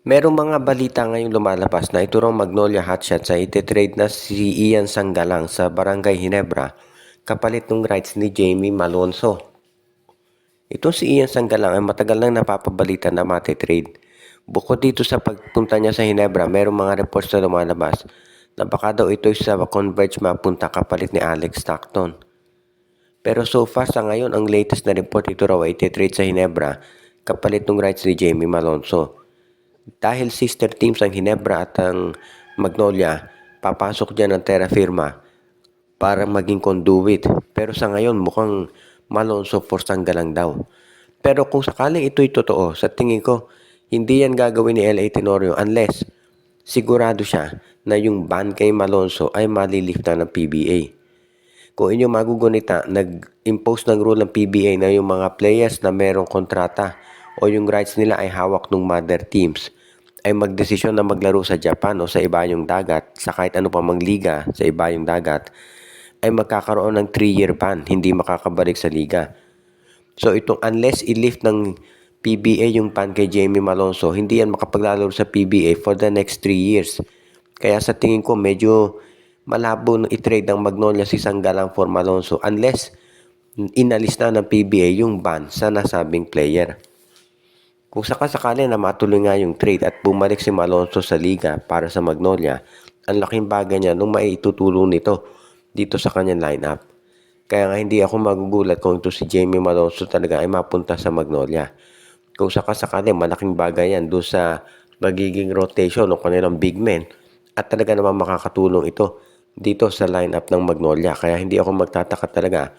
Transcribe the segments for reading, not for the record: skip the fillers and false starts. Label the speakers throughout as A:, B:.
A: Merong mga balita ngayong lumalabas na ito raw Magnolia Hotshots ay ite-trade na si Ian Sanggalang sa Barangay Ginebra kapalit ng rights ni Jamie Malonzo. Itong si Ian Sanggalang ay matagal nang napapabalita na mati-trade. Bukod dito sa pagpunta niya sa Ginebra, merong mga reports na lumalabas na baka daw ito sa Converge mapunta kapalit ni Alex Stockton. Pero so far sa ngayon, ang latest na report ito raw ay ite-trade sa Ginebra kapalit ng rights ni Jamie Malonzo. Dahil sister teams ang Ginebra at ang Magnolia, papasok dyan ang Terra Firma para maging conduit. Pero sa ngayon, mukhang Malonzo for Sanggalang daw. Pero kung sakaling ito'y totoo, sa tingin ko, hindi yan gagawin ni L.A. Tenorio unless sigurado siya na yung ban kay Malonzo ay malilift na ng PBA. Kung inyong magugunita, nag-impose ng rule ng PBA na yung mga players na merong kontrata o yung rights nila ay hawak ng mother teams ay magdesisyon na maglaro sa Japan o sa ibayong dagat, sa kahit ano pa mang liga sa ibayong dagat, ay magkakaroon ng 3-year ban, hindi makakabalik sa liga. So itong unless i-lift ng PBA yung ban kay Jamie Malonzo, hindi yan makapaglalaro sa PBA for the next 3 years. Kaya sa tingin ko medyo malabo na i-trade ng Magnolia si Sanggalang for Malonzo unless inalis na ng PBA yung ban sa nasabing player. Kung sakasakali na matuloy nga yung trade at bumalik si Malonzo sa liga para sa Magnolia, ang laking bagay niya nung maitutulong nito dito sa kanyang lineup. Kaya nga hindi ako magugulat kung ito si Jamie Malonzo talaga ay mapunta sa Magnolia. Kung sakasakali, malaking bagay yan doon sa magiging rotation ng kanilang big men at talaga naman makakatulong ito dito sa lineup ng Magnolia. Kaya hindi ako magtataka talaga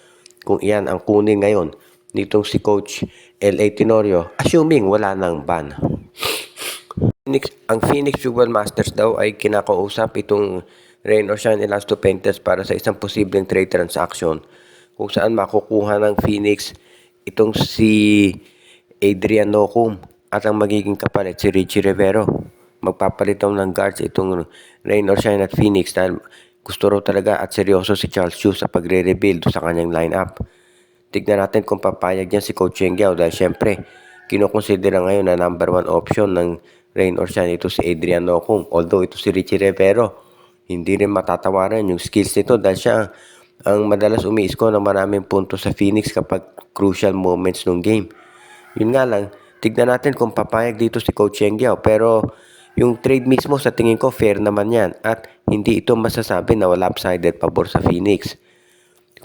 A: kung iyan ang kunin ngayon nitong si Coach L.A. Tenorio, assuming wala nang ban. Ang Phoenix Jewel Masters daw ay kinakausap itong Rain or Shine Elasto Painters para sa isang posibleng trade transaction kung saan makukuha ng Phoenix itong si Adrian Nocum at ang magiging kapalit si Richie Rivero. Magpapalit daw ng guards itong Rain or Shine at Phoenix dahil gusto raw talaga at seryoso si Charles Chu sa pagre-rebuild sa kanyang lineup. Tignan natin kung papayag niya si Coach Cheng Giao dahil syempre, kinukonsidera ngayon na number 1 option ng Rain or Shine ito si Adrian Nocum. Although ito si Richie Rivero, hindi rin matatawaran yung skills nito dahil siya ang madalas umi-score ng maraming puntos sa Phoenix kapag crucial moments ng game. Yun nga lang, tignan natin kung papayag dito si Coach Cheng Giao. Pero yung trade mismo sa tingin ko fair naman yan at hindi ito masasabi na wala lopsided pabor sa Phoenix.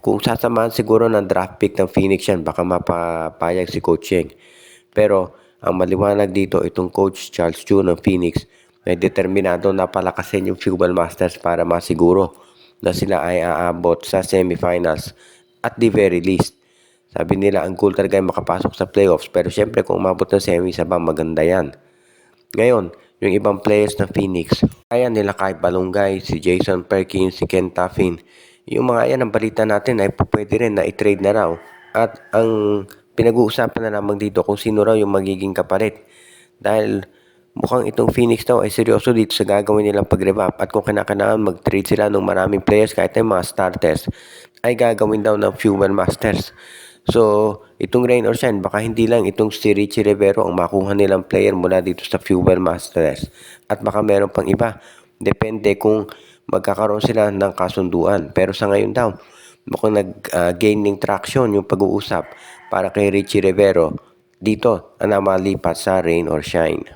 A: Kung sasamahan siguro ng draft pick ng Phoenix yan, baka mapapayag si Coach Cheng. Pero ang maliwanag dito, itong Coach Charles Chu ng Phoenix ay determinado na palakasin yung Fuel Masters para masiguro na sila ay aabot sa semifinals at the very least. Sabi nila ang goal talaga ay makapasok sa playoffs pero syempre kung umabot ng semi sa ba maganda yan. Ngayon, yung ibang players ng Phoenix, kaya nila Kyle Balungay, si Jason Perkins, si Ken Taffin. Yung mga yan, ang balita natin ay pwede rin na i-trade na raw. At ang pinag-uusapan na lamang dito kung sino raw yung magiging kapalit. Dahil mukhang itong Phoenix daw ay seryoso dito sa gagawin nilang pag-revamp. At kung kinakailangan mag-trade sila ng maraming players kahit na mga starters, ay gagawin daw ng Fuel Masters. So, itong Rain or Shine, baka hindi lang itong si Richie Rivero ang makuha nilang player mula dito sa Fuel Masters. At baka meron pang iba. Depende kung magkakaroon sila ng kasunduan. Pero sa ngayon daw, mukhang nag-gaining traction yung pag-uusap para kay Richie Rivero dito na malipat sa Rain or Shine.